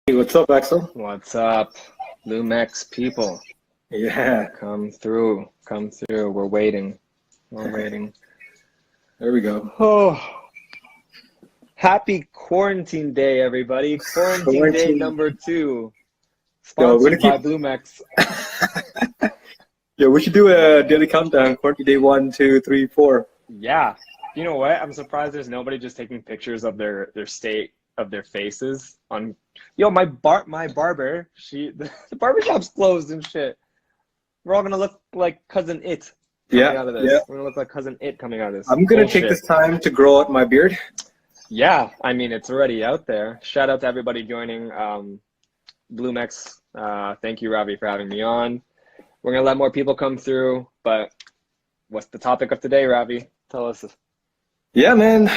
Hey, what's up, Axel? What's up, Lumex people? Yeah, Come through, come through. We're waiting. We're waiting. there we go. Oh, happy quarantine day, everybody. Quarantine day Quarantine. number 2, Yo, we're gonna sponsored keep. by Blumex. Yo, we should do a daily countdown. Quarantine day 1, 2, 3, 4. Yeah. You know what? I'm surprised there's nobody just taking pictures of their state of their faces on. Yo, my barber, the barber shop's closed and shit. We're all gonna look like Cousin It coming Yeah, out of this. yeah. We're gonna look like Cousin It coming out of this I'm gonna take bullshit. this time to grow out my beard. Yeah, I mean, it's already out there. Shout out to everybody joining Blumex. Thank you, Ravi, for having me on. We're going to let more people come through, but what's the topic of today, Ravi? Tell us. Yeah, man.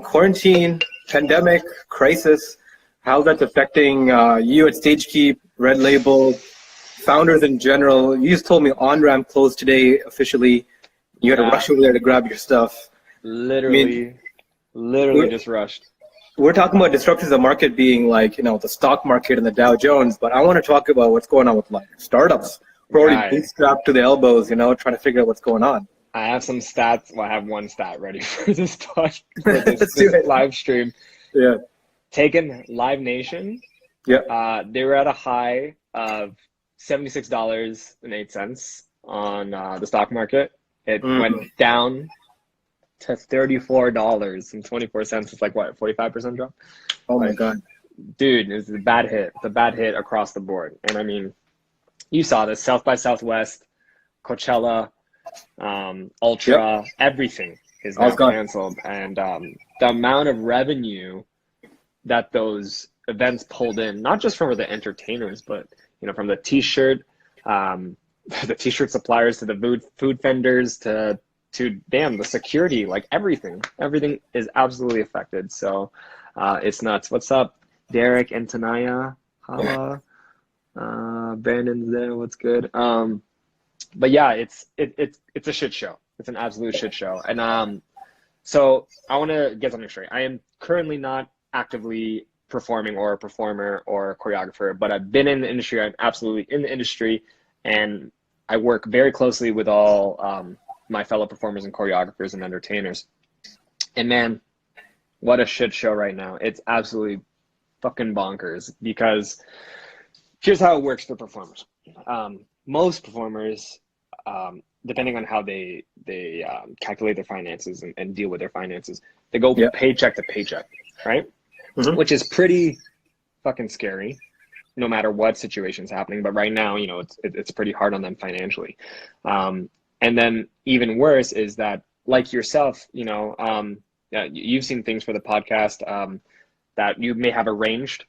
Quarantine, pandemic, crisis. How that's affecting you at StageKeep, Red Label, founders in general. You just told me Onramp closed today officially. You had to rush over there to grab your stuff. Literally just rushed. We're talking about disruptions of the market being like, the stock market and the Dow Jones, but I want to talk about what's going on with like startups. We're already bootstrapped to the elbows, trying to figure out what's going on. I have some stats. Well, I have one stat ready for this talk, for Let's this do it. live stream. Yeah. Taking Live Nation. Yeah. They were at a high of $76.08 on the stock market. It went down to $34.24. It's like what, 45% drop? Oh my God. Dude, it's a bad hit. It's a bad hit across the board. And I mean, you saw this, South by Southwest, Coachella, Ultra, everything is now canceled. And the amount of revenue that those events pulled in, not just from the entertainers, but from the t-shirt, the t-shirt suppliers to the food vendors to the security, like everything is absolutely affected. So it's nuts. What's up, Derek and Tanaya? Holla. Brandon's there. What's good? But yeah, it's a shit show. It's an absolute shit show. And so I want to get something straight. I am currently not actively performing or a performer or a choreographer, but I've been in the industry. I'm absolutely in the industry, and I work very closely with all my fellow performers and choreographers and entertainers. And man, what a shit show right now. It's absolutely fucking bonkers, because here's how it works for performers. Most performers, depending on how they calculate their finances and deal with their finances, they go paycheck to paycheck, right? Which is pretty fucking scary, no matter what situation's happening. But right now, it's pretty hard on them financially. And then even worse is that, like yourself, you've seen things for the podcast that you may have arranged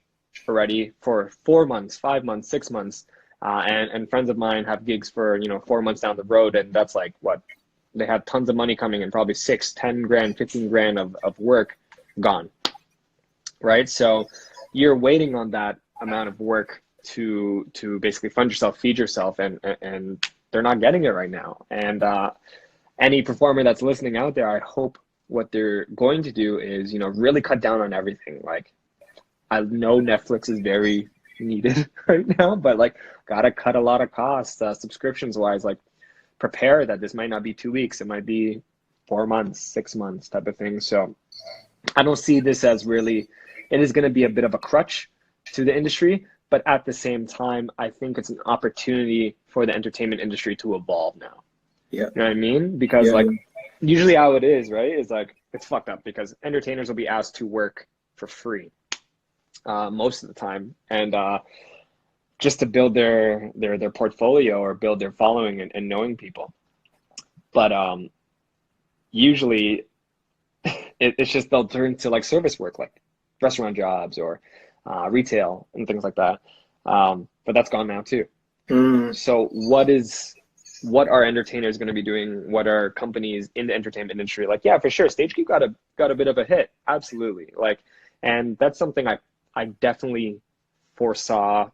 already for 4 months, 5 months, 6 months. And friends of mine have gigs for, 4 months down the road. And that's like what? They have tons of money coming in, probably 6, 10 grand, 15 grand of work gone. Right? So you're waiting on that amount of work to basically fund yourself, feed yourself, and they're not getting it right now. And any performer that's listening out there, I hope what they're going to do is, really cut down on everything. Like, I know Netflix is very needed right now, but like, gotta cut a lot of costs, subscriptions wise. Like, prepare that this might not be 2 weeks, it might be 4 months, 6 months type of thing. So I don't see this as really, it is going to be a bit of a crutch to the industry, but at the same time, I think it's an opportunity for the entertainment industry to evolve now. Yeah. You know what I mean? Because like, usually how it is, right, is like, it's fucked up because entertainers will be asked to work for free most of the time, and just to build their portfolio or build their following and knowing people. But usually it's just they'll turn to like service work, like restaurant jobs or retail and things like that. But that's gone now too. So what are entertainers going to be doing? What are companies in the entertainment industry? Like, yeah, for sure, StageKeep got a bit of a hit, absolutely. Like, and that's something I definitely foresaw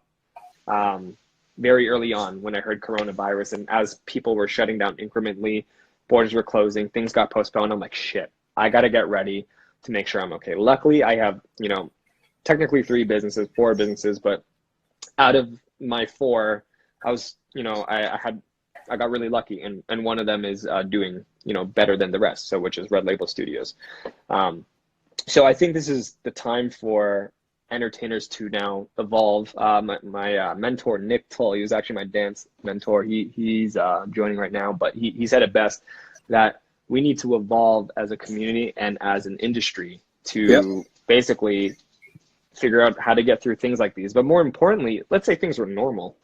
very early on when I heard coronavirus, and as people were shutting down incrementally, borders were closing, things got postponed. I'm like, shit, I got to get ready to make sure I'm okay. Luckily, I have, technically 4 businesses, but out of my 4, I was, I got really lucky, and one of them is doing, better than the rest. So, which is Red Label Studios. So I think this is the time for entertainers to now evolve. My mentor, Nick Tull, he was actually my dance mentor. He's joining right now, but he said it best, that we need to evolve as a community and as an industry to basically figure out how to get through things like these. But more importantly, let's say things were normal.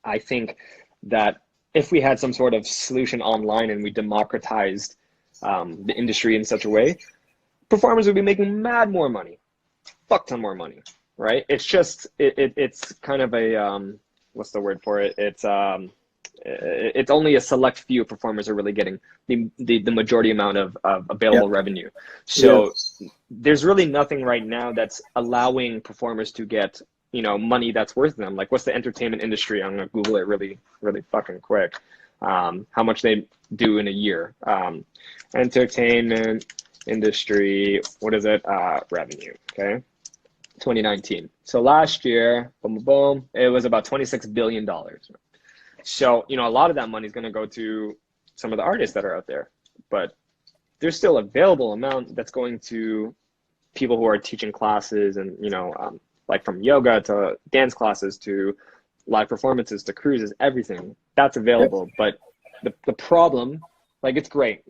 I think that if we had some sort of solution online and we democratized the industry in such a way, performers would be making mad more money, fuck ton more money, right? It's just, it's kind of a, what's the word for it? It's only a select few performers are really getting the majority amount of available revenue. So there's really nothing right now that's allowing performers to get, money that's worth them. Like, what's the entertainment industry? I'm gonna Google it really, really fucking quick. How much they do in a year. Entertainment industry, what is it? Revenue, okay? 2019. So last year, boom, boom, boom, it was about $26 billion. So, a lot of that money is going to go to some of the artists that are out there, but there's still available amount that's going to people who are teaching classes and, like from yoga to dance classes to live performances to cruises, everything that's available. But the problem, like, it's great,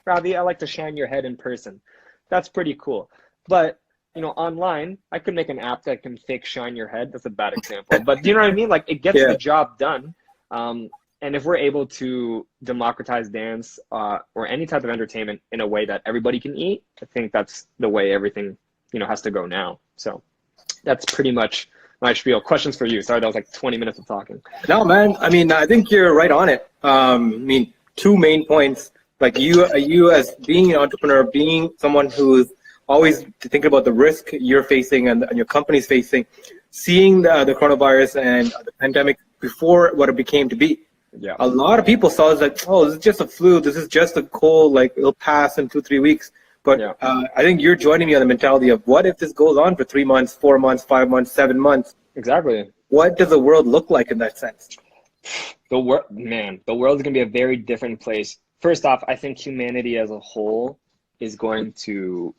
Ravi, I like to shine your head in person. That's pretty cool. But, online, I could make an app that can fake shine your head. That's a bad example. But do you know what I mean? Like, it gets the job done. And if we're able to democratize dance or any type of entertainment in a way that everybody can eat, I think that's the way everything, has to go now. So that's pretty much my spiel. Questions for you. Sorry, that was like 20 minutes of talking. No, man. I mean, I think you're right on it. 2 main points. Like you as being an entrepreneur, being someone who's always thinking about the risk you're facing and your company's facing, seeing the coronavirus and the pandemic before what it became to be. Yeah. A lot of people saw it like, oh, this is just a flu. This is just a cold. Like, it'll pass in 2-3 weeks. But I think you're joining me on the mentality of, what if this goes on for 3 months, 4 months, 5 months, 7 months? Exactly. What does the world look like in that sense? The world is going to be a very different place. First off, I think humanity as a whole is going to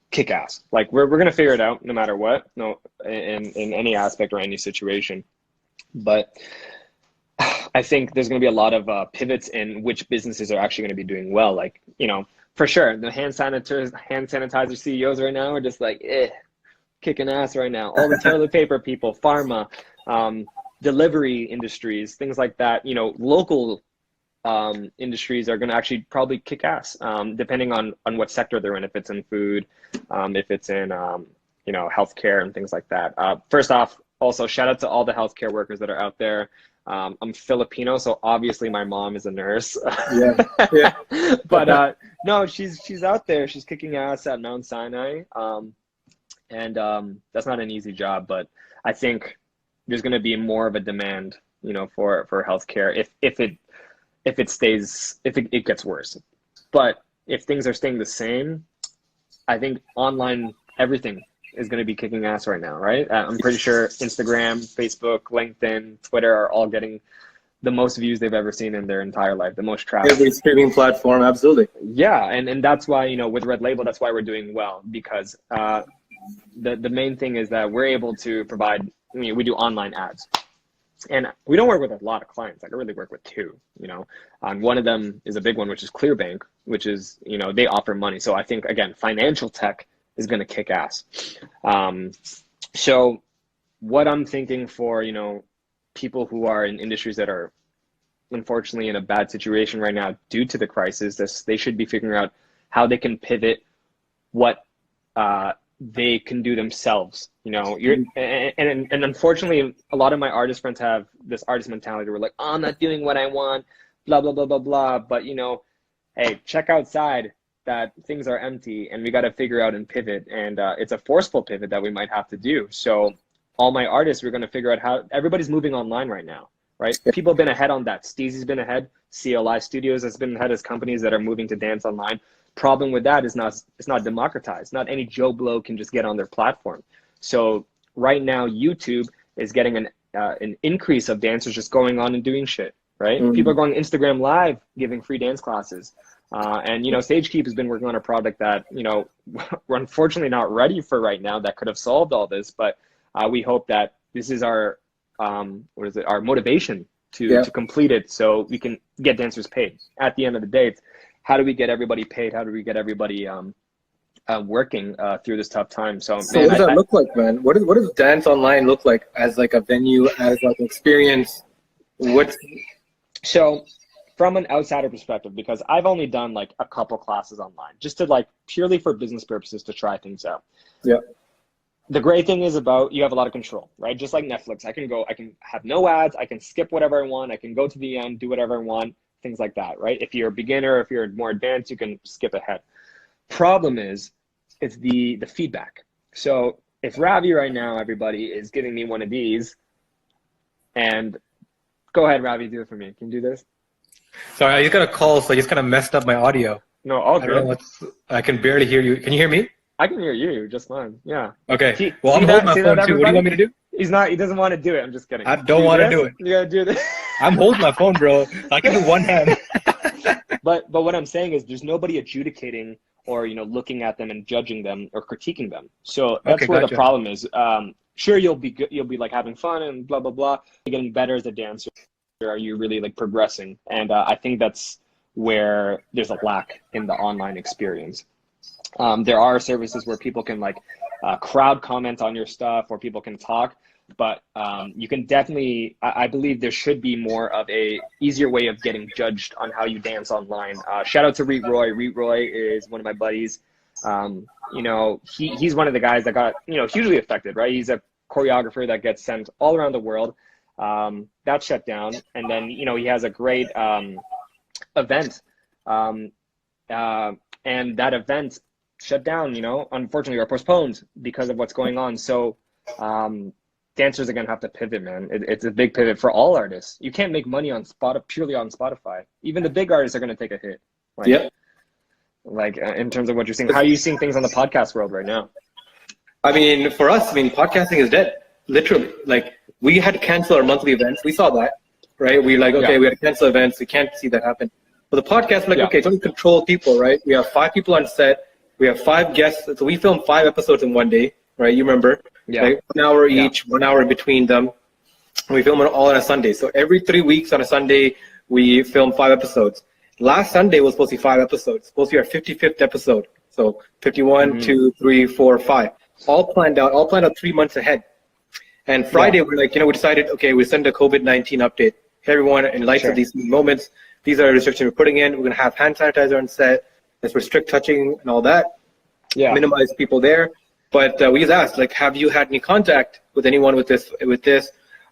kick ass. Like, we're going to figure it out no matter what, in any aspect or any situation. But I think there's going to be a lot of pivots in which businesses are actually going to be doing well. Like, for sure, the hand sanitizer CEOs right now are just like, kicking ass right now. All the toilet paper people, pharma, delivery industries, things like that. Local industries are going to actually probably kick ass, depending on what sector they're in. If it's in food, if it's in healthcare and things like that. First off, also shout out to all the healthcare workers that are out there. I'm Filipino, so obviously my mom is a nurse. But no, she's out there. She's kicking ass at Mount Sinai, and that's not an easy job. But I think there's going to be more of a demand, for healthcare if it gets worse. But if things are staying the same, I think online everything is going to be kicking ass right now, right? I'm pretty sure Instagram, Facebook, LinkedIn, Twitter are all getting the most views they've ever seen in their entire life, the most traffic. Every streaming platform, absolutely. Yeah, and that's why, with Red Label, that's why we're doing well, because the main thing is that we're able to provide, we do online ads. And we don't work with a lot of clients. Like, I really work with 2, and one of them is a big one, which is Clearbank, which is, they offer money. So I think, again, financial tech is going to kick ass. So what I'm thinking for, people who are in industries that are unfortunately in a bad situation right now due to the crisis, they should be figuring out how they can pivot what they can do themselves. And unfortunately, a lot of my artist friends have this artist mentality where like, oh, I'm not doing what I want, blah, blah, blah, blah, blah. But, hey, check outside that things are empty and we got to figure out and pivot. And it's a forceful pivot that we might have to do. So all my artists, we're going to figure out how everybody's moving online right now, right? People have been ahead on that. Steezy's been ahead. CLI Studios has been ahead as companies that are moving to dance online. Problem with that is it's not democratized. Not any Joe Blow can just get on their platform. So right now, YouTube is getting an increase of dancers just going on and doing shit, right? People are going Instagram Live, giving free dance classes. And, you know, StageKeep has been working on a product that, you know, we're unfortunately not ready for right now that could have solved all this. But we hope that this is our, our motivation to complete it so we can get dancers paid. At the end of the day, it's how do we get everybody paid? How do we get everybody working through this tough time? So man, what does that look like, man? What does dance online look like as like a venue, as like an experience? So from an outsider perspective, because I've only done like a couple classes online, just to like purely for business purposes to try things out. Yeah. The great thing is about you have a lot of control, right? Just like Netflix, I can have no ads, I can skip whatever I want, I can go to the end, do whatever I want, things like that, right? If you're a beginner, if you're more advanced, you can skip ahead. Problem is, it's the feedback. So if Ravi right now, everybody, is giving me one of these, and go ahead, Ravi, do it for me. Can you do this? Sorry, I just got a call, so I just kind of messed up my audio. No, all good. I can barely hear you. Can you hear me? I can hear you just fine. Yeah. Okay. Well, I'm holding my phone too. What do you want me to do? He doesn't want to do it. I'm just kidding. I don't want to do it. You gotta do this. I'm holding my phone, bro. I can do one hand. But what I'm saying is there's nobody adjudicating or, you know, looking at them and judging them or critiquing them. So that's where the problem is. Sure, you'll be like having fun and blah, blah, blah. You're getting better as a dancer. Are you really like progressing? And I think that's where there's a lack in the online experience. There are services where people can like crowd comment on your stuff, or people can talk, but you can definitely, I believe there should be more of a easier way of getting judged on how you dance online. Shout out to Reet Roy. Reet Roy is one of my buddies. You know, he's one of the guys that got, you know, hugely affected, right? He's a choreographer that gets sent all around the world. That shut down. And then, you know, he has a great event. And that event shut down, you know, unfortunately, or postponed because of what's going on. So dancers are going to have to pivot, man. It's a big pivot for all artists. You can't make money on purely on Spotify. Even the big artists are going to take a hit. Like in terms of what you're seeing. How are you seeing things on the podcast world right now? I mean, for us, I mean, podcasting is dead. Literally. Like, we had to cancel our monthly events. We saw that, right? We like, okay, we had to cancel events. We can't see that happen. But the podcast, like, okay, it's only controlled people, right? We have 5 people on set. We have 5 guests. So we filmed 5 episodes in one day, right? You remember? Like 1 hour each, 1 hour in between them. And we film it all on a Sunday. So every 3 weeks on a Sunday, we film 5 episodes. Last Sunday was supposed to be 5 episodes. Supposed to be our 55th episode. So 51, 2, 3, 4, 5. All planned out 3 months ahead. And Friday, we're like, you know, we decided, okay, we send a COVID-19 update. Hey, everyone, in light of these moments, these are the restrictions we're putting in. We're going to have hand sanitizer on set. Let's restrict touching and all that. Minimize people there. But we just asked, like, have you had any contact with anyone with this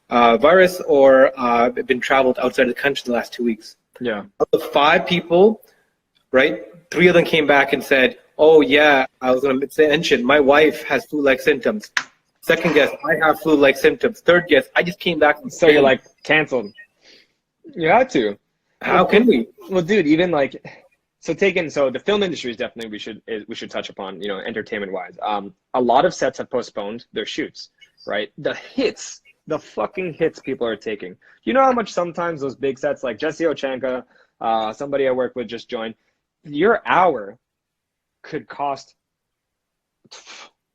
virus, or been traveled outside of the country the last 2 weeks? Of the 5 people, right, 3 of them came back and said, oh, yeah, I was going to mention, my wife has flu-like symptoms. Second guess, I have flu-like symptoms. Third guess, I just came back from Spain. So you're like, canceled. You had to. How can we? Well, dude, even like, so the film industry is definitely, we should touch upon, you know, entertainment-wise. A lot of sets have postponed their shoots, right? The fucking hits people are taking. You know how much sometimes those big sets like Jesse Ochenka, somebody I work with just joined, your hour could cost,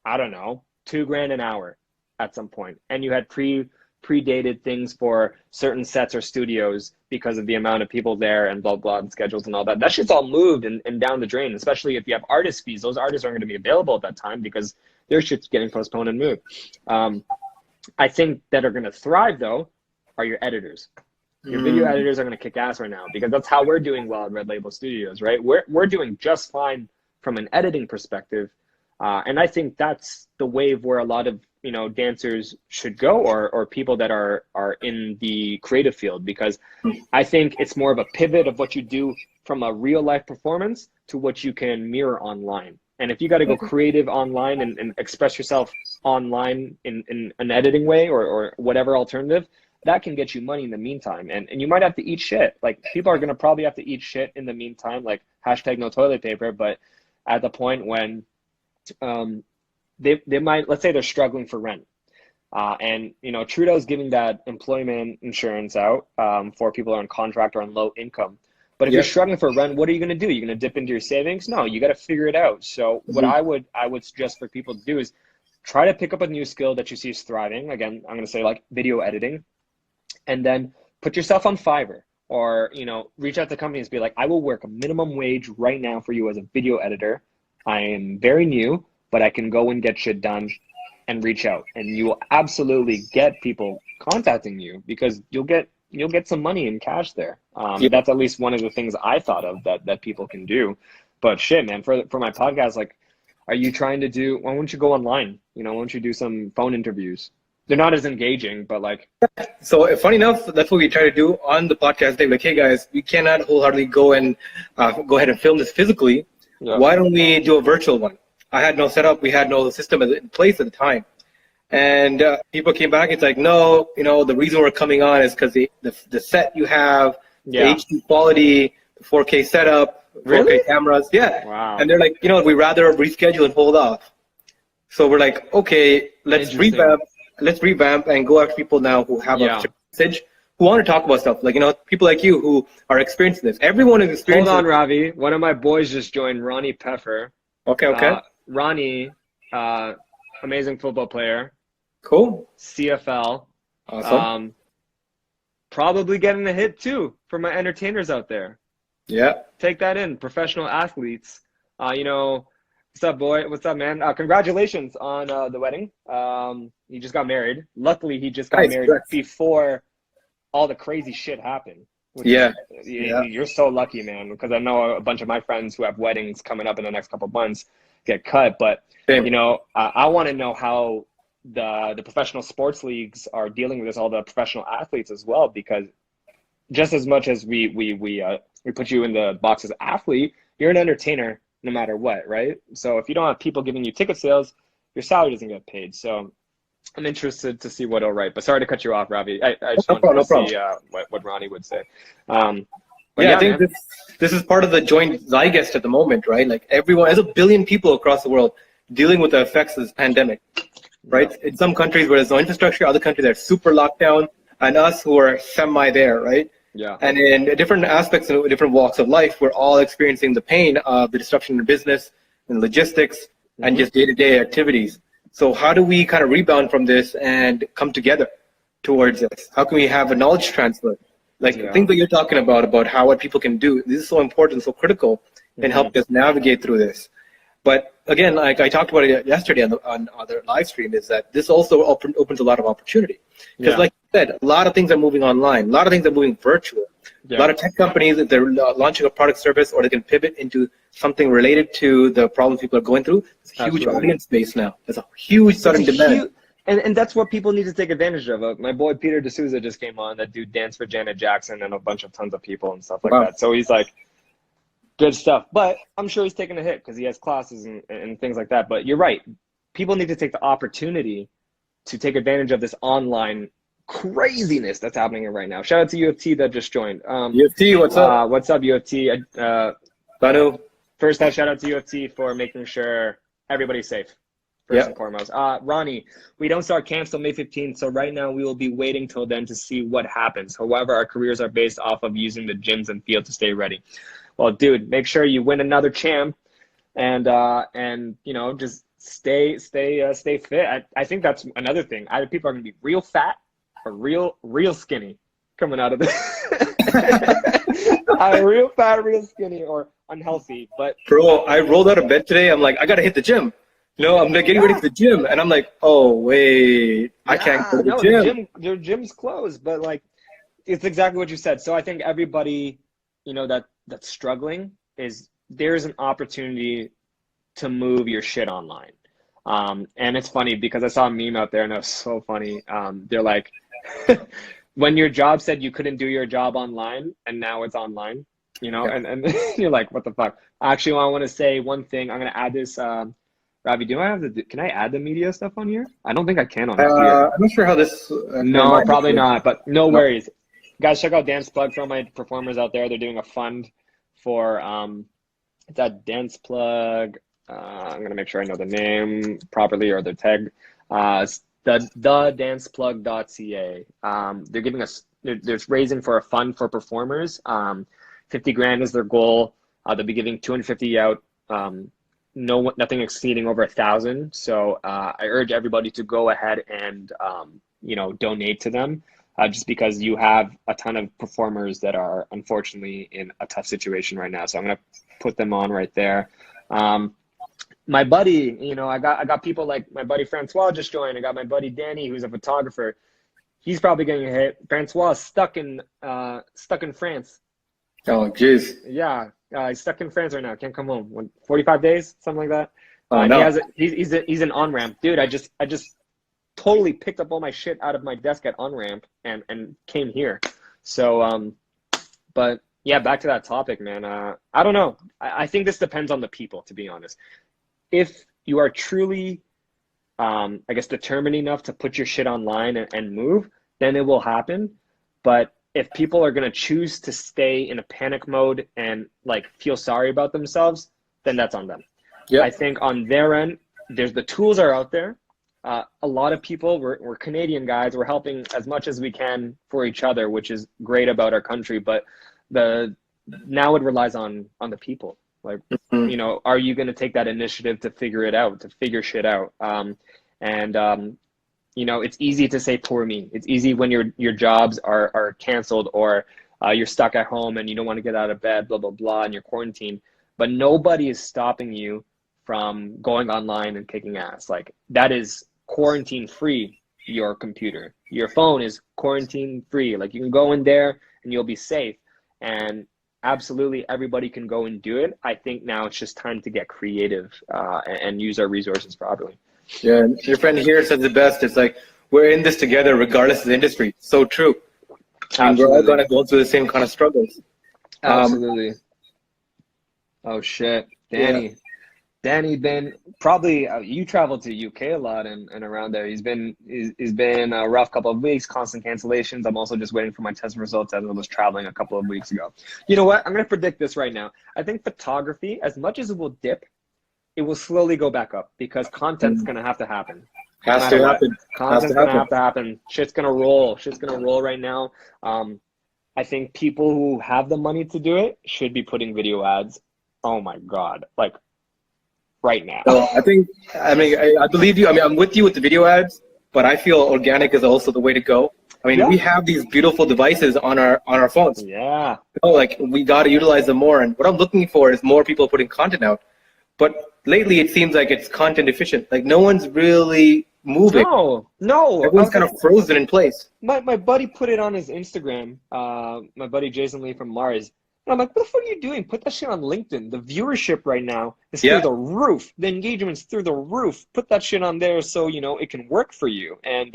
I don't know, $2,000 an hour at some point. And you had predated things for certain sets or studios because of the amount of people there and blah, blah, and schedules and all that. That shit's all moved and down the drain, especially if you have artist fees. Those artists aren't going to be available at that time because their shit's getting postponed and moved. I think that are going to thrive, though, are your editors. Your video editors are going to kick ass right now because that's how we're doing well at Red Label Studios, right? We're doing just fine from an editing perspective. And I think that's the wave where a lot of, you know, dancers should go, or people that are in the creative field, because I think it's more of a pivot of what you do from a real life performance to what you can mirror online. And if you got to go creative online and express yourself online in an editing way or whatever alternative, that can get you money in the meantime. And you might have to eat shit. Like, people are going to probably have to eat shit in the meantime, like hashtag no toilet paper. But at the point when they might, let's say they're struggling for rent. And, you know, Trudeau's giving that employment insurance out for people who are on contract or on low income. But if you're struggling for rent, what are you going to do? You're going to dip into your savings? No, you got to figure it out. So what I would suggest for people to do is try to pick up a new skill that you see is thriving. Again, I'm going to say like video editing, and then put yourself on Fiverr, or, you know, reach out to companies and be like, I will work a minimum wage right now for you as a video editor. I am very new, but I can go and get shit done, and reach out, and you will absolutely get people contacting you because you'll get some money in cash there. That's at least one of the things I thought of that people can do. But shit, man, for my podcast, like, are you trying to do, why don't you go online? You know, why don't you do some phone interviews? They're not as engaging, but like. So funny enough, that's what we try to do on the podcast. They're like, hey guys, we cannot wholeheartedly go ahead and film this physically. Yeah. Why don't we do a virtual one? I had no setup. We had no system in place at the time. And people came back. It's like, no, you know, the reason we're coming on is because the set you have, the HD quality, the 4K setup, 4K cameras. Yeah. Wow. And they're like, you know, we'd rather reschedule and hold off. So we're like, okay, let's revamp and go after people now who have a message, who want to talk about stuff. Like, you know, people like you who are experiencing this. Everyone is experiencing. Hold on, Ravi. One of my boys just joined, Ronnie Peffer. Okay. Ronnie, amazing football player. Cool. CFL. Awesome. Probably getting a hit too for my entertainers out there. Yeah. Take that in, professional athletes. You know, what's up, boy? What's up, man? Congratulations on the wedding. He just got married. Luckily, he just got married before all the crazy shit happened. You're so lucky, man, because I know a bunch of my friends who have weddings coming up in the next couple of months get cut. But you know, I want to know how the professional sports leagues are dealing with this, all the professional athletes as well, because just as much as we put you in the box as athlete, you're an entertainer no matter what, right? So if you don't have people giving you ticket sales, your salary doesn't get paid. So I'm interested to see what he'll write. But sorry to cut you off, Ravi. I just wanted to see what Ronnie would say. I think this is part of the joint zeitgeist at the moment, right? Like, everyone, there's 1 billion people across the world dealing with the effects of this pandemic, right? Yeah. In some countries where there's no infrastructure, other countries that are super locked down, and us who are semi there, right? Yeah. And in different aspects and different walks of life, we're all experiencing the pain of the disruption in business and logistics and just day-to-day activities. So how do we kind of rebound from this and come together towards this? How can we have a knowledge transfer? Like, things that you're talking about how what people can do. This is so important, so critical, and help us navigate through this. But again, like I talked about it yesterday on the live stream, is that this also opens a lot of opportunity. Because like you said, a lot of things are moving online. A lot of things are moving virtual. A lot of tech companies, if they're launching a product service, or they can pivot into something related to the problems people are going through. It's a huge audience base now. There's a huge sudden demand. And that's what people need to take advantage of. My boy Peter D'Souza just came on, that dude danced for Janet Jackson and a bunch of tons of people and stuff like that. So he's like, good stuff. But I'm sure he's taking a hit because he has classes and things like that. But you're right. People need to take the opportunity to take advantage of this online craziness that's happening right now. Shout out to UFT that just joined. UFT, what's up? What's up, UFT? Banu. First, shout out to UFT for making sure everybody's safe. First and foremost. Ronnie, we don't start camps till May 15th, so right now we will be waiting till then to see what happens. However, our careers are based off of using the gyms and field to stay ready. Well, dude, make sure you win another champ, and you know, just stay fit. I think that's another thing. Either people are gonna be real fat or real skinny coming out of this. Real fat, real skinny, or unhealthy. But bro, I rolled out of bed today. I'm like, I gotta hit the gym. No, I'm getting ready for the gym, and I'm like, oh wait, I can't go to the gym. Your gym's closed, but like, it's exactly what you said. So I think everybody, you know, that's struggling, there's an opportunity to move your shit online. And it's funny because I saw a meme out there, and it was so funny. They're like, when your job said you couldn't do your job online, and now it's online, you know, and you're like, what the fuck? Actually, I want to say one thing. I'm gonna add this. Ravi, do I have can I add the media stuff on here? I don't think I can on here. I'm not sure how this. No, probably not, but no No. worries. Guys, check out Dance Plug for all my performers out there. They're doing a fund for, it's at Dance Plug. I'm going to make sure I know the name properly or the tag. It's thedanceplug.ca. They're giving us, they're raising for a fund for performers. 50 grand is their goal. They'll be giving 250 out. Nothing exceeding over 1,000. So I urge everybody to go ahead and donate to them, just because you have a ton of performers that are unfortunately in a tough situation right now. So I'm gonna put them on right there. My buddy, I got people like my buddy Francois just joined. I got my buddy Danny, who's a photographer. He's probably getting hit. Francois is stuck in France. Oh, jeez. Yeah. He's stuck in France right now. Can't come home. 45 days, something like that. No. He's an Onramp, dude. I just totally picked up all my shit out of my desk at Onramp and came here. So, but yeah, back to that topic, man. I don't know. I think this depends on the people, to be honest. If you are truly, determined enough to put your shit online and move, then it will happen. But if people are going to choose to stay in a panic mode and feel sorry about themselves, then that's on them. Yep. I think on their end, the tools are out there. A lot of people, we're Canadian guys, we're helping as much as we can for each other, which is great about our country. But now it relies on the people. Are you going to take that initiative to figure it out, to figure shit out? It's easy to say poor me. It's easy when your jobs are canceled or you're stuck at home and you don't want to get out of bed, blah, blah, blah, and you're quarantined. But nobody is stopping you from going online and kicking ass. That is quarantine free, your computer. Your phone is quarantine free. You can go in there and you'll be safe. And absolutely everybody can go and do it. I think now it's just time to get creative and use our resources properly. Yeah, your friend here says the best. It's we're in this together regardless of the industry. So true. And we're all going to go through the same kind of struggles. Absolutely. Oh shit, Danny. Yeah. Danny been probably you traveled to UK a lot and around there. He's been a rough couple of weeks, constant cancellations. I'm also just waiting for my test results as I was traveling a couple of weeks ago. You know what? I'm gonna predict this right now. I think photography, as much as it will dip, it will slowly go back up because content's gonna have to happen. Has to happen. Content's gonna have to happen. Shit's gonna roll. Shit's gonna roll right now. I think people who have the money to do it should be putting video ads. Oh my God, right now. So I believe you. I'm with you with the video ads, but I feel organic is also the way to go. We have these beautiful devices on our phones. Yeah. We got to utilize them more. And what I'm looking for is more people putting content out. But lately, it seems like it's content efficient. No one's really moving. No. Everyone's kind of frozen in place. My buddy put it on his Instagram. My buddy Jason Lee from Mars. And I'm like, what the fuck are you doing? Put that shit on LinkedIn. The viewership right now is through the roof. The engagement's through the roof. Put that shit on there so, it can work for you. And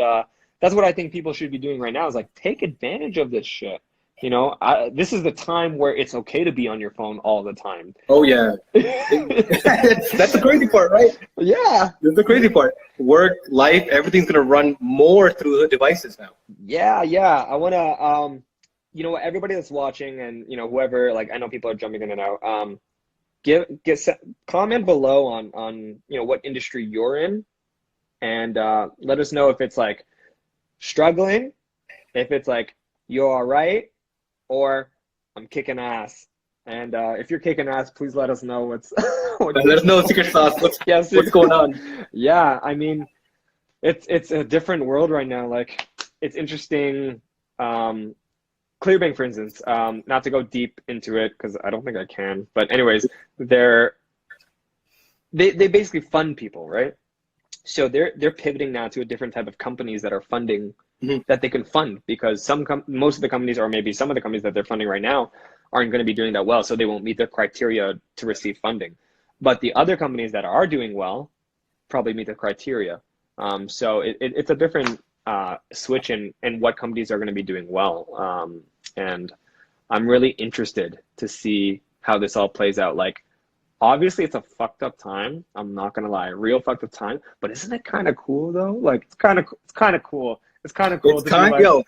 that's what I think people should be doing right now is take advantage of this shit. This is the time where it's okay to be on your phone all the time. Oh, yeah. That's the crazy part, right? Yeah. That's the crazy part. Work, life, everything's going to run more through the devices now. Yeah. I want to... everybody that's watching and, whoever, I know people are jumping in and out, comment below on, what industry you're in and let us know if it's struggling, if it's you're all right, or I'm kicking ass. And if you're kicking ass, please let us know let us know secret sauce. What's going on? Yeah. It's a different world right now. It's interesting. Clearbank, for instance, not to go deep into it because I don't think I can, but anyways, they basically fund people, right? So they're pivoting now to a different type of companies that are funding that they can fund because most of the companies or maybe some of the companies that they're funding right now aren't going to be doing that well, so they won't meet their criteria to receive funding. But the other companies that are doing well probably meet the criteria. So it's a different switch in what companies are going to be doing well. And I'm really interested to see how this all plays out. obviously it's a fucked up time. I'm not gonna lie, real fucked up time. But isn't it kind of cool though? Like it's kind of cool. It's kind of cool It's kind, yo,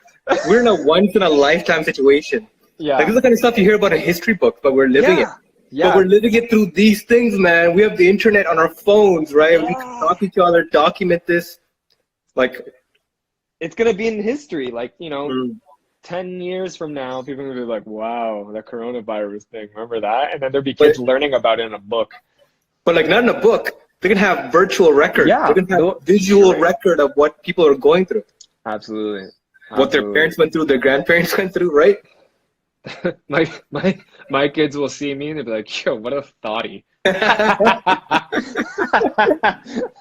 we're in a once in a lifetime situation. Yeah. Like this is the kind of stuff you hear about in history books, but we're living it. Yeah. But we're living it through these things, man. We have the internet on our phones, right? Yeah. We can talk to each other, document this. Like, it's gonna be in history. Like, you know, 10 years from now, people are gonna be like, "Wow, that coronavirus thing. Remember that?" And then there'll be kids learning about it in a book. But like, not in a book. They can have virtual record. Yeah. They can have visual record of what people are going through. Absolutely. What their parents went through, their grandparents went through, right? my kids will see me and they'll be like, "Yo, what a thotty." I'm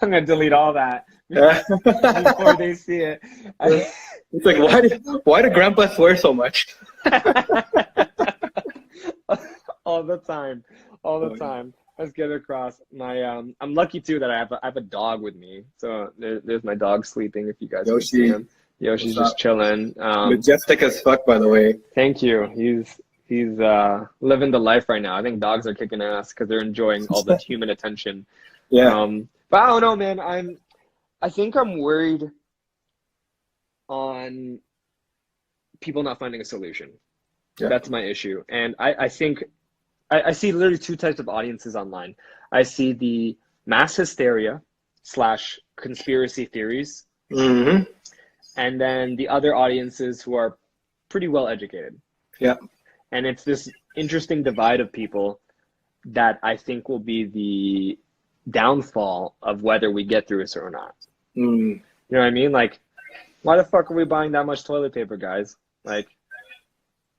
gonna delete all that before they see it. It's like, why do grandpa swear so much? All the time. Let's get it across. I'm lucky too that I have a dog with me. So there's my dog sleeping. If you guys can see him. Yoshi's just chilling. Majestic as fuck, by the way. Thank you. He's living the life right now. I think dogs are kicking ass because they're enjoying all the human attention. Yeah. But I don't know, man. I think I'm worried on people not finding a solution. Yeah. That's my issue. And I think I see literally two types of audiences online. I see the mass hysteria / conspiracy theories. Mm-hmm. And then the other audiences who are pretty well educated. Yeah. And it's this interesting divide of people that I think will be the downfall of whether we get through this or not. You know what I mean? Like, why the fuck are we buying that much toilet paper, guys? Like,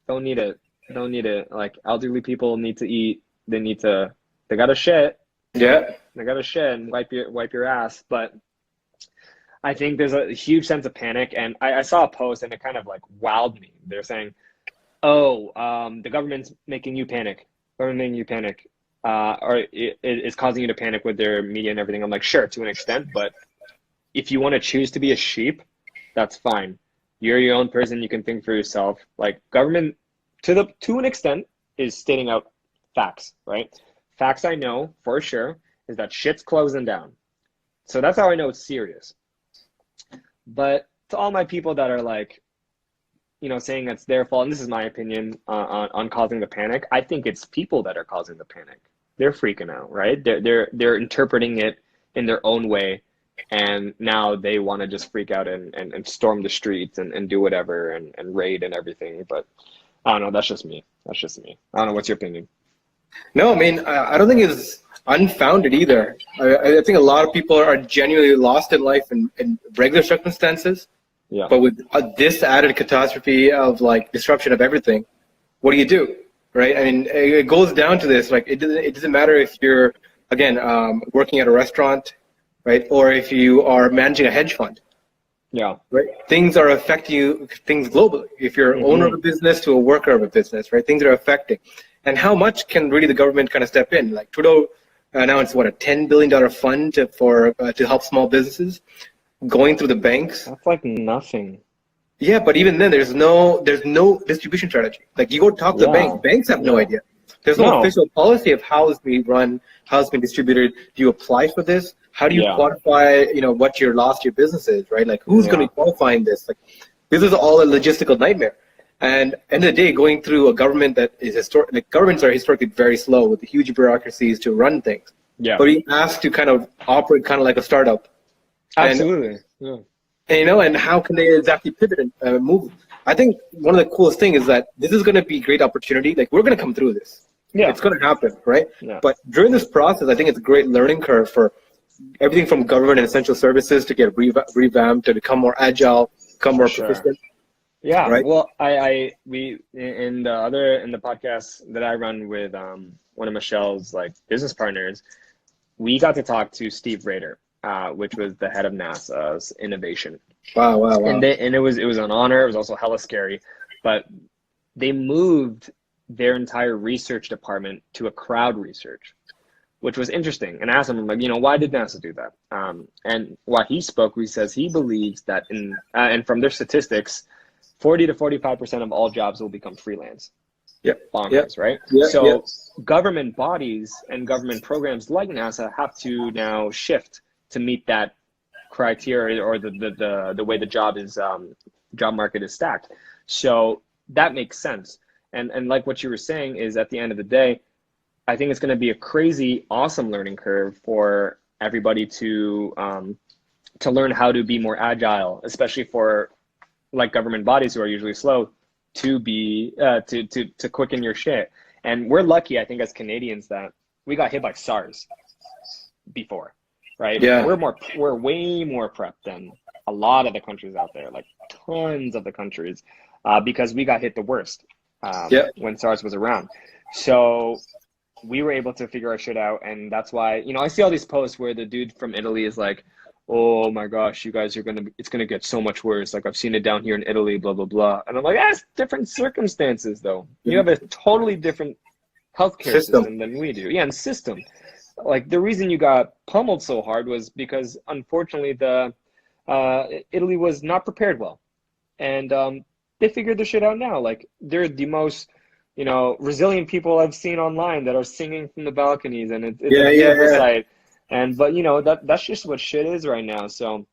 don't need it. Like, elderly people need to eat. They gotta shit. Yeah. They gotta shit and wipe your ass. But I think there's a huge sense of panic. And I saw a post and it kind of like wowed me. They're saying, the government's making you panic. Or it's causing you to panic with their media and everything. I'm like, sure, to an extent, but if you want to choose to be a sheep, that's fine. You're your own person. You can think for yourself. Like, government, to an extent, is stating out facts, right? Facts I know for sure is that shit's closing down. So that's how I know it's serious. But to all my people that are like, you know, saying that's their fault, and this is my opinion on causing the panic, I think it's people that are causing the panic. They're freaking out, right? They're interpreting it in their own way, and now they want to just freak out and storm the streets and do whatever and raid and everything. But I don't know, that's just me. I don't know, what's your opinion? No, I mean, I don't think it's unfounded either. I think a lot of people are genuinely lost in life in regular circumstances. Yeah. But with this added catastrophe of like disruption of everything, what do? Right? I mean, it goes down to this. Like, it doesn't matter if you're, again, working at a restaurant, right? Or if you are managing a hedge fund. Yeah. Right? Things are affecting you, things globally. If you're an owner of a business to a worker of a business, right? Things are affecting. And how much can really the government kind of step in? Like, Trudeau announced, a $10 billion fund to help small businesses going through the banks. That's like nothing. Yeah, but even then, there's no distribution strategy. Like, you go talk to the banks. Banks have no idea. There's no official policy of how it's being run, how it's being distributed. Do you apply for this? How do you quantify, what your loss to your business is, right? Like, who's going to be qualifying this? Like, this is all a logistical nightmare. And end of the day, going through a government that is like, governments are historically very slow with the huge bureaucracies to run things. Yeah. But being asked to kind of operate kind of like a startup. Absolutely. And how can they exactly pivot and move? I think one of the coolest things is that this is going to be a great opportunity. Like, we're going to come through this. Yeah. It's going to happen, right? Yeah. But during this process, I think it's a great learning curve for everything from government and essential services to get revamped, to become more agile, become more proficient. Yeah. Right? Well, we in the podcast that I run with one of Michelle's like business partners, we got to talk to Steve Rader, which was the head of NASA's innovation. Wow. And it was an honor. It was also hella scary, but they moved their entire research department to a crowd research, which was interesting. And I asked him, like, why did NASA do that? And while he spoke, he says he believes that and from their statistics, 40 to 45% of all jobs will become freelance. bonkers, right? Yeah, yeah. So government bodies and government programs like NASA have to now shift to meet that criteria, or the way the job market is stacked. So that makes sense. And like what you were saying is, at the end of the day, I think it's going to be a crazy, awesome learning curve for everybody to learn how to be more agile, especially for like government bodies who are usually slow to be to quicken your shit. And we're lucky, I think, as Canadians, that we got hit by SARS before, right? Yeah. We're way more prepped than a lot of the countries out there, like tons of the countries, because we got hit the worst when SARS was around. So we were able to figure our shit out, and that's why, you know, I see all these posts where the dude from Italy is like, oh my gosh, you guys are it's gonna get so much worse. Like, I've seen it down here in Italy, blah blah blah. And I'm like, it's different circumstances though. You have a totally different healthcare system than we do. Yeah, and system. Like, the reason you got pummeled so hard was because, unfortunately, Italy was not prepared well, and they figured their shit out now. Like, they're the most, you know, resilient people I've seen online that are singing from the balconies, and it's a beautiful sight. But you know, that's just what shit is right now. So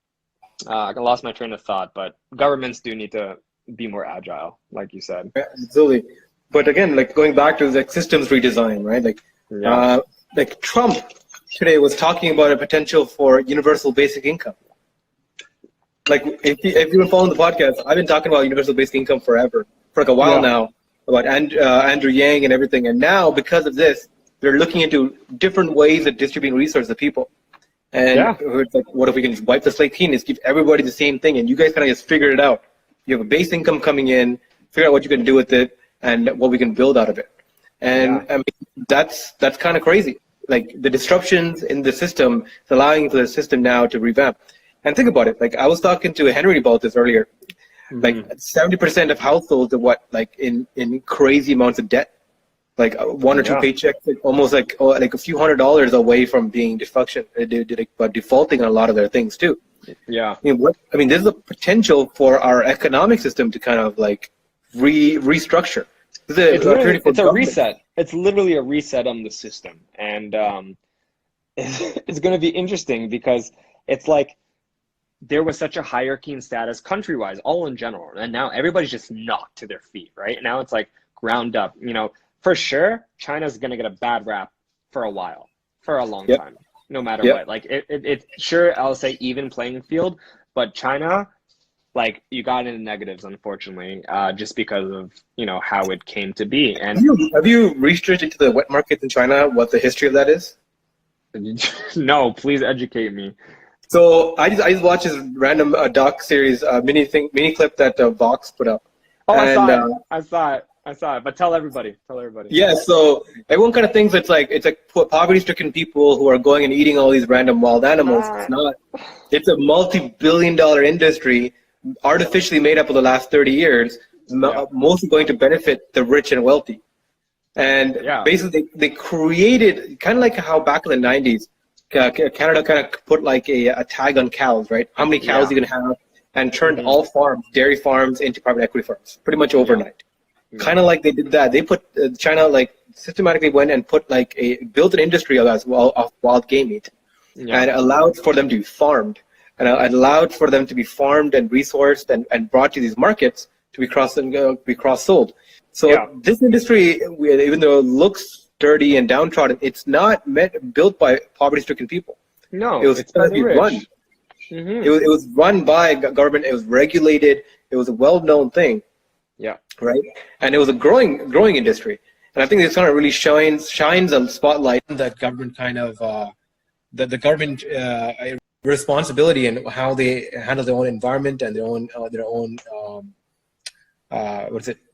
I lost my train of thought, but governments do need to be more agile, like you said. Yeah, absolutely. But again, like, going back to the systems redesign, right? Like Trump today was talking about a potential for universal basic income. Like, if you've been following the podcast, I've been talking about universal basic income forever, for like a while now, about Andrew Yang and everything. And now, because of this, they're looking into different ways of distributing resources to people. And it's like, what if we can just wipe the slate clean, just give everybody the same thing, and you guys kind of just figure it out. You have a base income coming in, figure out what you can do with it, and what we can build out of it. And I mean, that's kind of crazy. Like, the disruptions in the system is allowing for the system now to revamp. And think about it. Like, I was talking to Henry about this earlier. Like, 70% of households are in crazy amounts of debt. Like, one or two paychecks, almost like a few $100s away from being defaulting on a lot of their things too. Yeah. I mean, there's a potential for our economic system to kind of like restructure. It's a reset. It's literally a reset on the system, and it's going to be interesting because it's like there was such a hierarchy in status country-wise, all in general, and now everybody's just knocked to their feet. Right now, it's like ground up. You know, for sure, China's going to get a bad rap for a while, for a long time, no matter what. Like, it sure, I'll say even playing field, but China, like, you got into negatives, unfortunately, just because of, you know, how it came to be. And have you researched into the wet market in China, what the history of that is? No, please educate me. So I just watched this random doc series, mini clip that Vox put up. Oh, and, I saw it. But tell everybody. Yeah, so everyone kind of thinks it's like poverty-stricken people who are going and eating all these random wild animals. It's not. It's a multi-billion-dollar industry, artificially made up of the last 30 years, mostly going to benefit the rich and wealthy. And basically, they created, kind of like how back in the 90s, Canada kind of put like a tag on cows, right? How many cows you can have, and turned all farms, dairy farms, into private equity farms, pretty much overnight. Kind of like they did that. They put China like systematically went and built an industry of wild game meat, and allowed for them to be farmed, and allowed for them to be farmed and resourced and brought to these markets to be cross-sold. So this industry, even though it looks dirty and downtrodden, it's not built by poverty-stricken people. No, it was run. It was run by government. It was regulated. It was a well-known thing. Yeah. Right. And it was a growing industry. And I think this kind of really shines a spotlight on that government kind of the government responsibility and how they handle their own environment and their own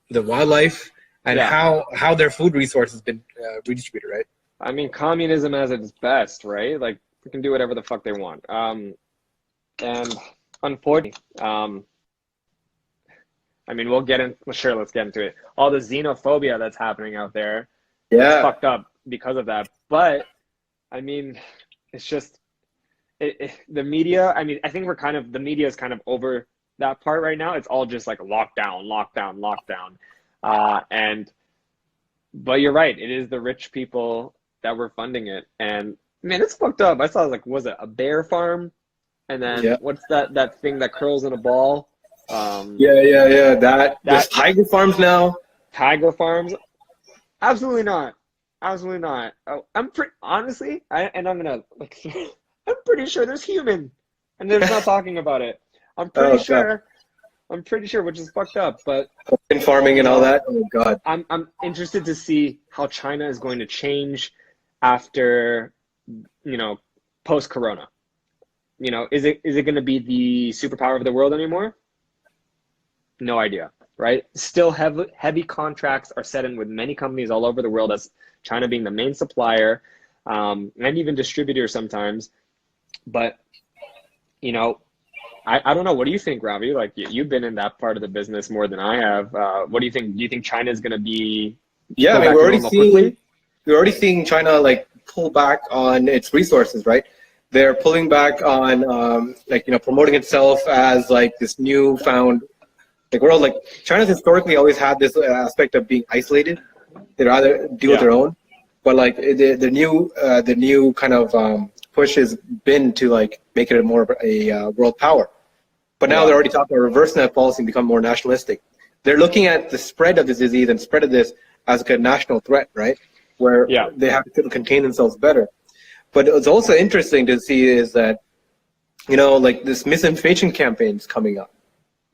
the wildlife, and how their food resource has been redistributed, right? I mean, communism at its best, right? Like, they can do whatever the fuck they want. And unfortunately, I mean, let's get into it. All the xenophobia that's happening out there, it's fucked up because of that. But I mean, it's just the media. I mean, I think the media is kind of over that part right now. It's all just like lockdown. And But you're right. It is the rich people that were funding it. And man, it's fucked up. I saw like, was it a bear farm? And then what's that thing that curls in a ball? There's tiger farms now. Tiger farms? Absolutely not. Absolutely not. Oh, I'm pretty honestly, I'm gonna like I'm pretty sure there's human and they're not talking about it. I'm pretty sure, which is fucked up, but farming and all that. Oh God. I'm interested to see how China is going to change after, post Corona. Is it going to be the superpower of the world anymore? No idea, right? Still heavy contracts are set in with many companies all over the world, as China being the main supplier, and even distributor sometimes. But, I don't know. What do you think, Ravi? Like, you've been in that part of the business more than I have. What do you think? Do you think China is going to be? Yeah, I mean, we're already seeing China like pull back on its resources, right? They're pulling back on promoting itself as like this newfound world. Like China's historically always had this aspect of being isolated. They'd rather deal with their own, but like the new kind of push has been to like make it more of a world power. But now they're already talking about reversing that policy and become more nationalistic. They're looking at the spread of this disease and spread of this as like a national threat, right? Where they have to contain themselves better. But what's also interesting to see is that, like this misinformation campaign is coming up.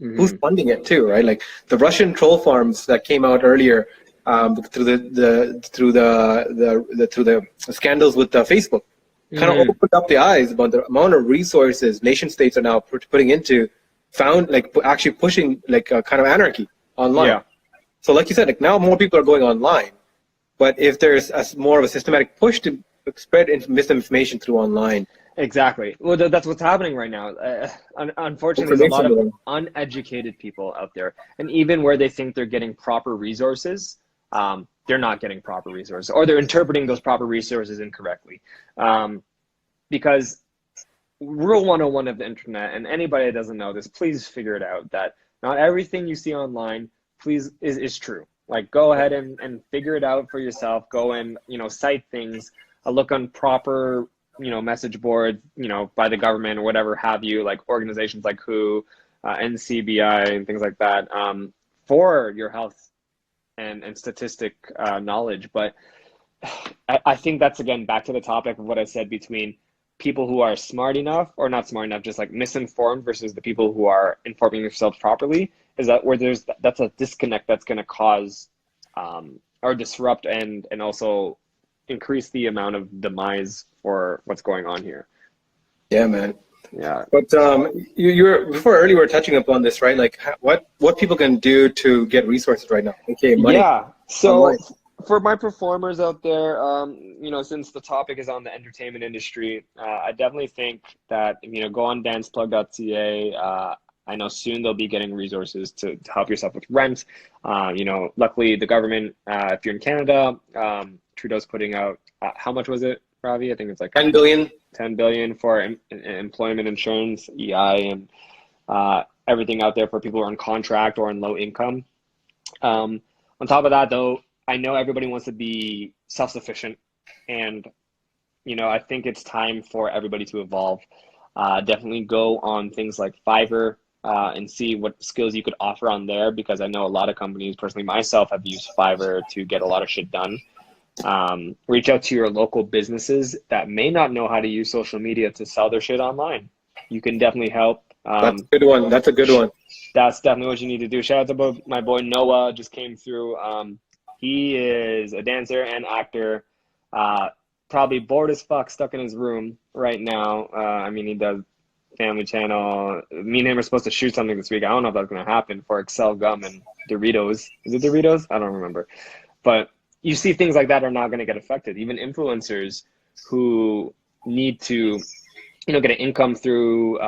Mm-hmm. Who's funding it too, right? Like the Russian troll farms that came out earlier through the scandals with Facebook, kind of opened up the eyes about the amount of resources nation states are now putting into actually pushing kind of anarchy online. Yeah. So like you said, like now more people are going online, but if there's more of a systematic push to spread misinformation through online. Exactly. Well, that's what's happening right now. Unfortunately, there's a lot of uneducated people out there, and even where they think they're getting proper resources, they're not getting proper resources, or they're interpreting those proper resources incorrectly. Because rule 101 of the internet, and anybody that doesn't know this, please figure it out, that not everything you see online is true. Like, go ahead and figure it out for yourself. Go and, cite things, look on proper, message boards, by the government or whatever have you, like organizations like WHO, NCBI and things like that, for your health and statistic knowledge. But I think that's, again, back to the topic of what I said between people who are smart enough or not smart enough, just like misinformed, versus the people who are informing themselves properly, is that where that's a disconnect that's going to cause or disrupt and also increase the amount of demise for what's going on here. Yeah, man. Yeah. But you were before earlier, we were touching upon this, right? Like what people can do to get resources right now. Okay, money. Yeah. So online. For my performers out there, since the topic is on the entertainment industry, I definitely think that, go on danceplug.ca. I know soon they'll be getting resources to help yourself with rent. Luckily the government, if you're in Canada, Trudeau's putting out, how much was it, Ravi? I think it's like 10 billion. 10 billion for employment insurance, EI, and everything out there for people who are on contract or on low income. On top of that, though, I know everybody wants to be self-sufficient, and I think it's time for everybody to evolve. Definitely go on things like Fiverr and see what skills you could offer on there, because I know a lot of companies, personally myself, have used Fiverr to get a lot of shit done. Reach out to your local businesses that may not know how to use social media to sell their shit online. You can definitely help. That's a good one. That's definitely what you need to do. Shout out to my boy Noah, just came through. He is a dancer and actor, probably bored as fuck, stuck in his room right now. He does Family Channel. Me and him are supposed to shoot something this week. I don't know if that's going to happen, for Excel Gum and Doritos. Is it Doritos? I don't remember. But you see things like that are not going to get affected. Even influencers who need to, get an income through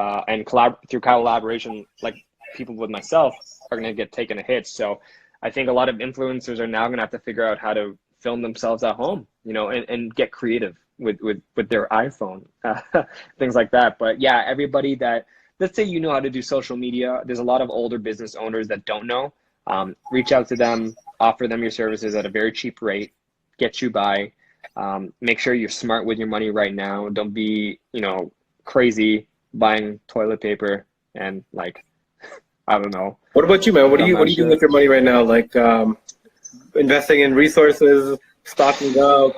through collaboration, like people with myself, are going to get taken a hit. So I think a lot of influencers are now going to have to figure out how to film themselves at home, and get creative with their iPhone, things like that. But yeah, everybody that, let's say how to do social media, there's a lot of older business owners that don't know. Reach out to them, offer them your services at a very cheap rate, get you by. Make sure you're smart with your money right now. Don't be, crazy buying toilet paper and like, I don't know. What about you, man? What are you doing with your money right now? Like investing in resources, stocking up,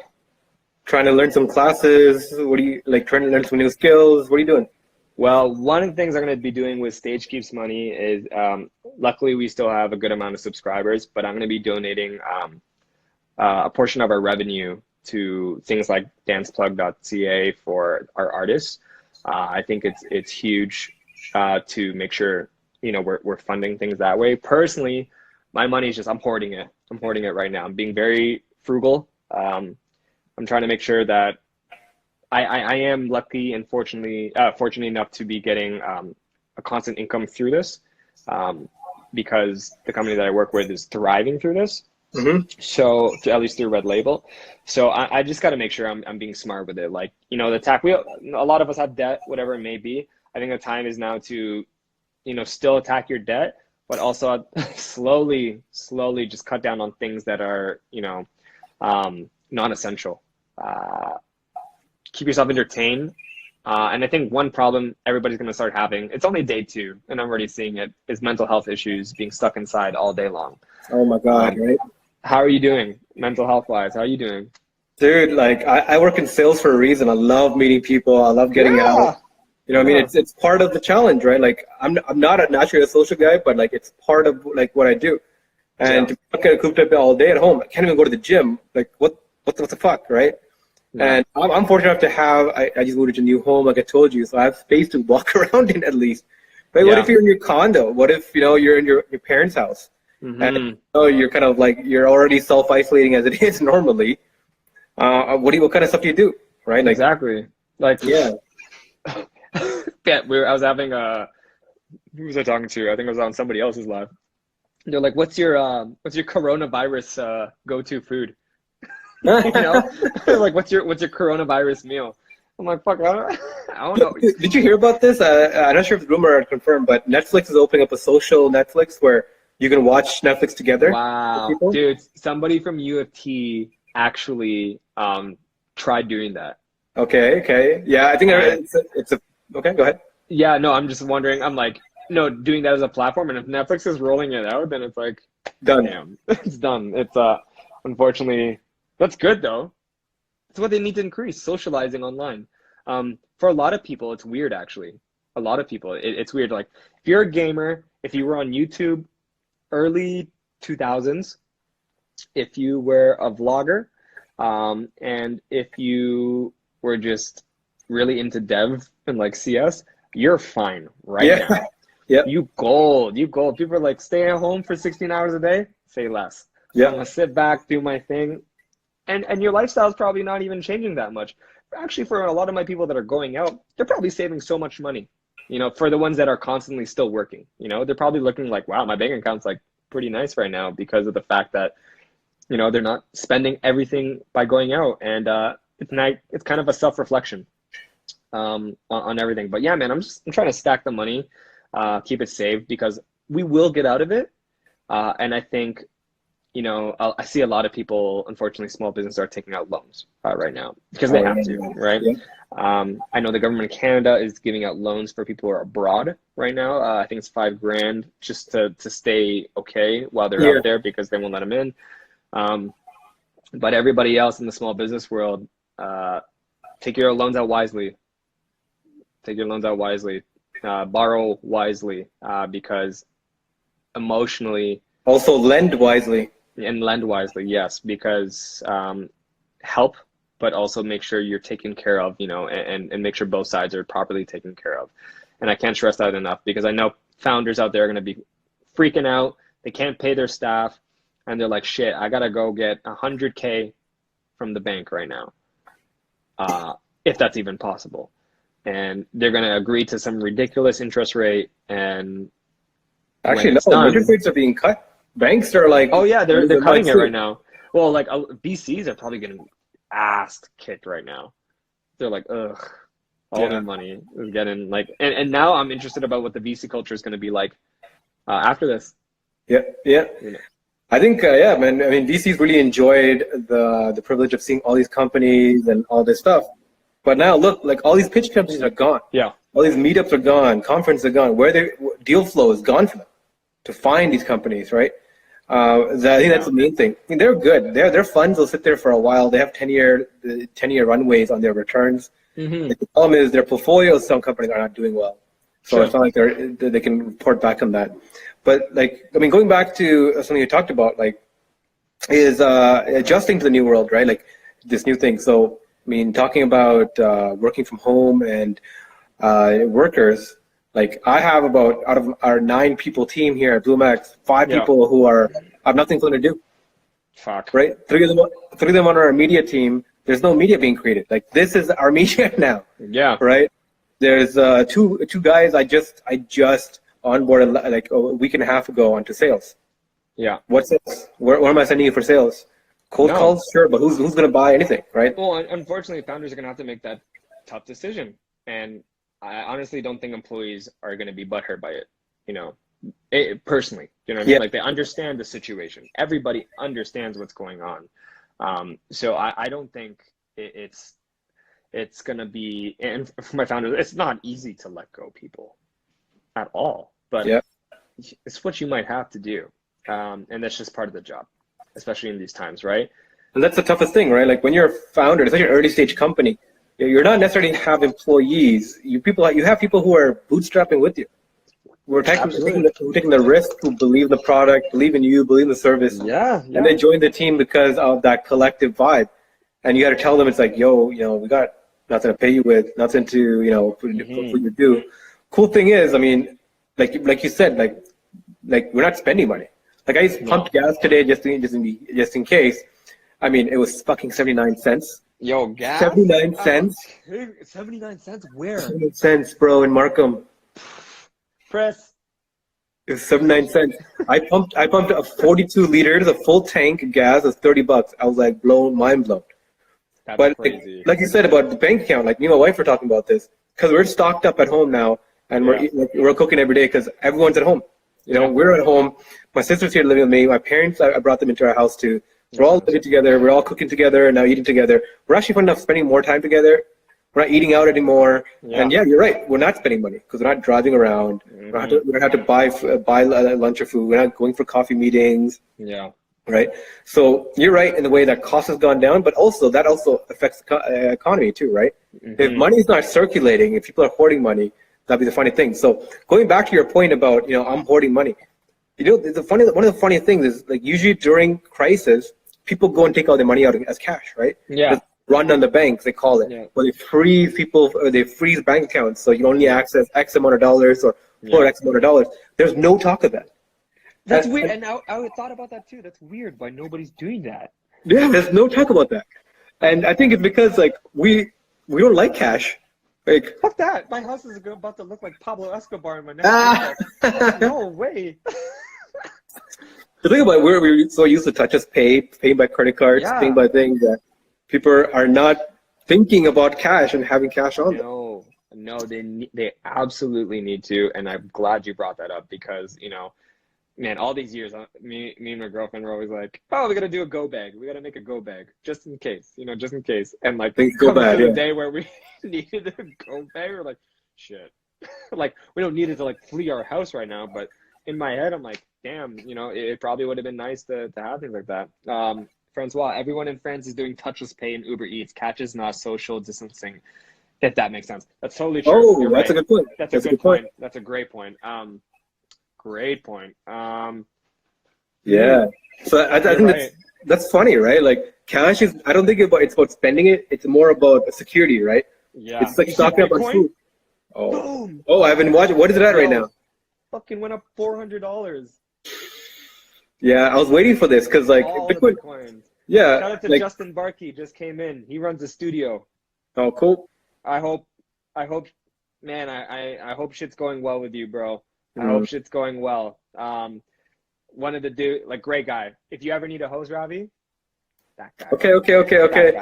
trying to learn some classes. What do you like? Trying to learn some new skills. What are you doing? Well, one of the things I'm going to be doing with StageKeep's money is, luckily we still have a good amount of subscribers, but I'm going to be donating a portion of our revenue to things like danceplug.ca for our artists. I think it's huge to make sure we're funding things that way. Personally, my money is just I'm hoarding it. I'm hoarding it right now. I'm being very frugal. I'm trying to make sure that I am lucky and fortunate enough to be getting a constant income through this, because the company that I work with is thriving through this. Mm-hmm. So at least through Red Label. So I just got to make sure I'm being smart with it. Like, the tack, a lot of us have debt, whatever it may be. I think the time is now to, still attack your debt, but also slowly just cut down on things that are, non-essential. Keep yourself entertained. And I think one problem everybody's going to start having, it's only day 2, and I'm already seeing it, is mental health issues, being stuck inside all day long. Oh my God, right? How are you doing mental health wise? How are you doing? Dude, like I work in sales for a reason. I love meeting people. I love getting out. I mean, it's part of the challenge, right? Like I'm not naturally a social guy, but like it's part of like what I do. And to get cooped up all day at home, I can't even go to the gym. Like what the fuck, right? Yeah. And I'm fortunate enough to have, I just moved to a new home, like I told you, so I have space to walk around in at least. But what if you're in your condo? What if, you're in your parents' house? Mm-hmm. And you're kind of like, you're already self-isolating as it is normally. What kind of stuff do you do, right? Like, exactly. Like, yeah. I was having who was I talking to? I think I was on somebody else's live. They're like, what's your coronavirus go-to food? Like, what's your coronavirus meal? I'm like, fuck, I don't know. Did you hear about this? I'm not sure if the rumor are confirmed, but Netflix is opening up a social Netflix where you can watch Netflix together. Wow, dude! Somebody from U of T actually tried doing that. Okay, yeah, I think it's a. Okay, go ahead. Yeah, no, I'm just wondering. I'm like, no, doing that as a platform, and if Netflix is rolling it out, then it's like done. Damn, it's done. It's unfortunately. That's good though. It's what they need to increase, socializing online. For a lot of people, it's weird actually. A lot of people, it's weird. Like if you're a gamer, if you were on YouTube early 2000s, if you were a vlogger, and if you were just really into dev and like CS, you're fine now. Yeah. You gold. People are like, stay at home for 16 hours a day, say less. Yeah. I'm gonna sit back, do my thing. And your lifestyle is probably not even changing that much. Actually, for a lot of my people that are going out, they're probably saving so much money. For the ones that are constantly still working, they're probably looking like, wow, my bank account's like pretty nice right now because of the fact that, they're not spending everything by going out. And it's kind of a self-reflection on everything. But yeah, man, I'm trying to stack the money, keep it saved because we will get out of it. And I think, I see a lot of people, unfortunately, small businesses are taking out loans right now because they have to, right? Yeah. I know the government of Canada is giving out loans for people who are abroad right now. I think it's $5,000 just to stay okay while they're out there because they won't let them in. But everybody else in the small business world, take your loans out wisely. Borrow wisely because emotionally. Also lend wisely. And lend wisely, yes, because help, but also make sure you're taken care of, and make sure both sides are properly taken care of. And I can't stress that enough because I know founders out there are going to be freaking out. They can't pay their staff, and they're like, shit, I got to go get $100K from the bank right now, if that's even possible. And they're going to agree to some ridiculous interest rate. And actually, no, interest rates are being cut. Banks are like, oh yeah, they're cutting it right now. Well, like VCs are probably getting ass kicked right now. They're like, ugh, all their money is getting like, and now I'm interested about what the VC culture is going to be like after this. Yeah, yeah. You know? I think, yeah, man. I mean, VCs really enjoyed the privilege of seeing all these companies and all this stuff. But now, look, like all these pitch companies are gone. Yeah. All these meetups are gone. Conferences are gone. Deal flow is gone for them to find these companies, right? I think that's the main thing. I mean, they're good. Their funds will sit there for a while. They have 10-year runways on their returns. Mm-hmm. The problem is their portfolios. Some companies are not doing well, so it's not like they can report back on that. But like, I mean, going back to something you talked about, like, is adjusting to the new world, right? Like this new thing. So, I mean, talking about working from home and workers. Like I have about, out of our 9-people team here at BloomX, 5 people who have nothing for them to do. Fuck. Right? 3 of them on our media team. There's no media being created. Like this is our media now. Yeah. Right? There's two guys I just onboarded like a week and a half ago onto sales. Yeah. What's this? Where am I sending you for sales? Cold calls? Sure, but who's going to buy anything, right? Well, unfortunately, founders are going to have to make that tough decision. And I honestly don't think employees are going to be butthurt by it, you know, personally, you know what I mean? Like they understand the situation. Everybody understands what's going on. So I don't think it's going to be, and for my founders, it's not easy to let go people at all, but it's what you might have to do. And that's just part of the job, especially in these times, right? And that's the toughest thing, right? Like when you're a founder, especially an early stage company, you're not necessarily have employees. You have people who are bootstrapping with you. We're taking the risk, who believe in the product, believe in you, believe in the service. Yeah. And they join the team because of that collective vibe. And you got to tell them, it's like, yo, you know, we got nothing to pay you with, nothing to, you know, put you do. Cool thing is, I mean, like you said, like we're not spending money. Like I just pumped gas today just in case. I mean, it was fucking 79 cents. Yo, gas? 79 cents? 79 cents where? 79 cents, bro, in Markham. Press. It was 79 cents. I pumped a 42 liters, a full tank of gas. It was $30. I was like mind blown. That's but crazy. Like you said about the bank account, like me and my wife were talking about this because we're stocked up at home now, and we're cooking every day because everyone's at home. You know, we're at home. My sister's here living with me. My parents, I brought them into our house too. We're all living together. We're all cooking together and now eating together. We're actually finding enough spending more time together. We're not eating out anymore. And you're right. We're not spending money because we're not driving around. We don't have to buy lunch or food. We're not going for coffee meetings. Yeah. Right. So you're right in the way that cost has gone down, but also that also affects the economy too, right? If money is not circulating, if people are hoarding money, that'd be the funny thing. So going back to your point about, you know, I'm hoarding money. You know, one of the funny things is, like, usually during crisis, people go and take all their money out as cash, right? Yeah. Just run on the banks, they call it. Yeah. Or they freeze people, or they freeze bank accounts, so you only access X amount of dollars or X amount of dollars. There's no talk of that. That's weird. And I thought about that too. That's weird. Why nobody's doing that? Yeah, there's no talk about that. And I think it's because, like, we don't like cash. Like, fuck that. My house is about to look like Pablo Escobar in my next No way. The thing about we're so used to touchless paying by credit cards, paying by things, that people are not thinking about cash and having cash on them. No, they absolutely need to, and I'm glad you brought that up because, you know, man, all these years, me and my girlfriend were always like, oh, we got to do a go bag. We got to make a go bag just in case, you know, just in case. And like, things go bad. The day where we needed a go bag, we're like, shit. Like, we don't need it to like flee our house right now, but in my head, I'm like, damn, you know, it probably would have been nice to have things like that. Francois, everyone in France is doing touchless pay and Uber Eats. Catch is not social distancing, if that makes sense. That's totally true. Oh, You're that's right. A good point. That's a good point. That's a great point. Great point. Yeah. So I think that's funny, right? Like, cash is, I don't think it's about spending it. It's more about security, right? Yeah. It's like stocking up on food. Oh. Boom. Oh, I haven't watched it. What is it at right now? Fucking went up $400. Yeah, I was waiting for this because, like, Bitcoin. Yeah. Shout out to Justin Barkey, just came in. He runs a studio. Oh, cool. I hope, man, I hope shit's going well with you, bro. I hope shit's going well. Wanted to do, like, great guy. If you ever need a hose, Ravi, that guy. Okay.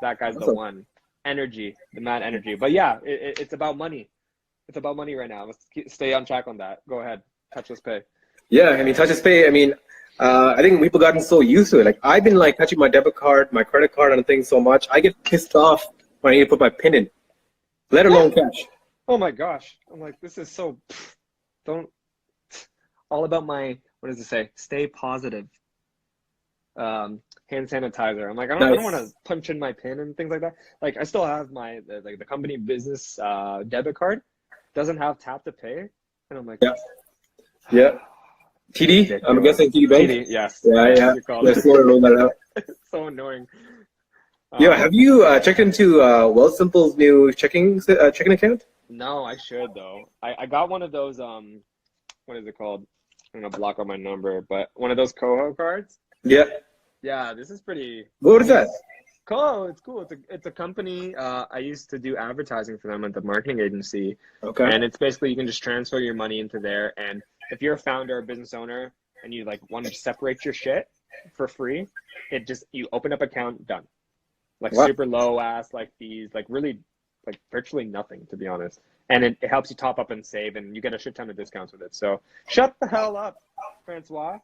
That guy's the one. Energy, the mad energy. But yeah, it's about money. It's about money right now. Let's stay on track on that. Go ahead. Touchless pay. Yeah, I mean, touch is pay. I mean, I think we've gotten so used to it. Like, I've been like touching my debit card, my credit card, and things so much. I get pissed off when I need to put my PIN in, let alone cash. Oh my gosh. I'm like, this is so, don't, all about my, what does it say? Stay positive. Hand sanitizer. I'm like, I don't want to punch in my PIN and things like that. Like, I still have my, the company business debit card. Doesn't have tap to pay. And I'm like, Yeah. Yeah. TD? I'm guessing TD Bank? TD, yes. Yeah. Let's roll that out. It's so annoying. Yeah, have you checked into Wealthsimple's new checking account? No, I should though. I got one of those what is it called? I'm gonna block out my number, but one of those Coho cards. Yeah. Yeah, this is pretty. What is that? Coho, it's cool. It's a company. I used to do advertising for them at the marketing agency. Okay. And it's basically you can just transfer your money into there, and if you're a founder or business owner and you like want to separate your shit for free, you open up account, done. Like super low ass like fees, like really like virtually nothing to be honest. And it helps you top up and save, and you get a shit ton of discounts with it. So shut the hell up, Francois.